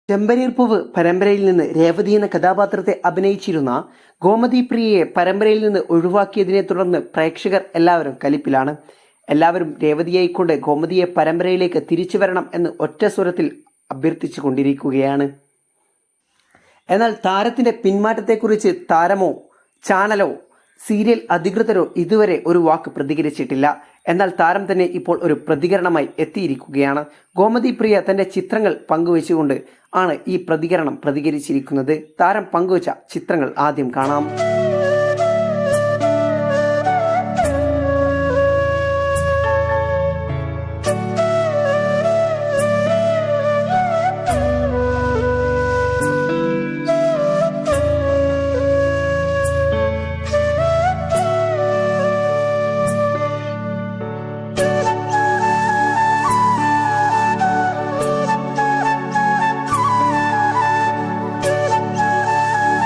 ചെമ്പനീർപ്പൂവ് പരമ്പരയിൽ നിന്ന് രേവതി എന്ന കഥാപാത്രത്തെ അഭിനയിച്ചിരുന്ന ഗോമതി പ്രിയയെ പരമ്പരയിൽ നിന്ന് ഒഴിവാക്കിയതിനെ തുടർന്ന് പ്രേക്ഷകർ എല്ലാവരും കലിപ്പിലാണ്. എല്ലാവരും രേവതിയെക്കൊണ്ട് ഗോമതിയെ പരമ്പരയിലേക്ക് തിരിച്ചു വരണം എന്ന് ഒറ്റ സ്വരത്തിൽ അഭ്യർത്ഥിച്ചു കൊണ്ടിരിക്കുകയാണ്. എന്നാൽ താരത്തിന്റെ പിന്മാറ്റത്തെക്കുറിച്ച് താരമോ ചാനലോ സീരിയൽ അധികൃതരോ ഇതുവരെ ഒരു വാക്ക് പ്രതികരിച്ചിട്ടില്ല. എന്നാൽ താരം തന്നെ ഇപ്പോൾ ഒരു പ്രതികരണമായി എത്തിയിരിക്കുകയാണ്. ഗോമതി പ്രിയ തന്റെ ചിത്രങ്ങൾ പങ്കുവെച്ചുകൊണ്ട് ആണ് ഈ പ്രതികരിച്ചിരിക്കുന്നത്. താരം പങ്കുവച്ച ചിത്രങ്ങൾ ആദ്യം കാണാം.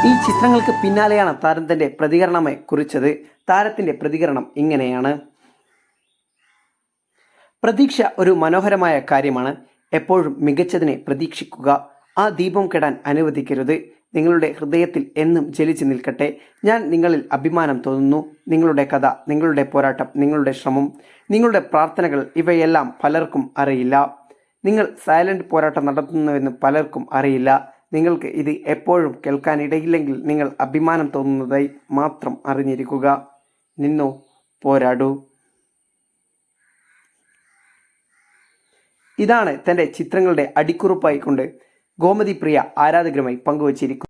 ഈ ചിത്രങ്ങൾക്ക് പിന്നാലെയാണ് താരം തന്റെ പ്രതികരണമായി കുറിച്ചത്. താരത്തിന്റെ പ്രതികരണം ഇങ്ങനെയാണ്: പ്രതീക്ഷ ഒരു മനോഹരമായ കാര്യമാണ്. എപ്പോഴും മികച്ചതിനെ പ്രതീക്ഷിക്കുക. ആ ദീപം കെടാൻ അനുവദിക്കരുത്. നിങ്ങളുടെ ഹൃദയത്തിൽ എന്നും ജ്വലിച്ചു നിൽക്കട്ടെ. ഞാൻ നിങ്ങളിൽ അഭിമാനം തോന്നുന്നു. നിങ്ങളുടെ കഥ, നിങ്ങളുടെ പോരാട്ടം, നിങ്ങളുടെ ശ്രമം, നിങ്ങളുടെ പ്രാർത്ഥനകൾ ഇവയെല്ലാം പലർക്കും അറിയില്ല. നിങ്ങൾ സൈലന്റ് പോരാട്ടം നടത്തുന്നുവെന്ന് പലർക്കും അറിയില്ല. നിങ്ങൾക്ക് ഇത് എപ്പോഴും കേൾക്കാനിടയില്ലെങ്കിൽ നിങ്ങൾ അഭിമാനം തോന്നുന്നതായി മാത്രം അറിഞ്ഞിരിക്കുക. നിന്നോ, പോരാടൂ. ഇതാണ് തൻ്റെ ചിത്രങ്ങളുടെ അടിക്കുറിപ്പായിക്കൊണ്ട് ഗോമതി പ്രിയ ആരാധകരുമായി പങ്കുവച്ചിരിക്കുന്നത്.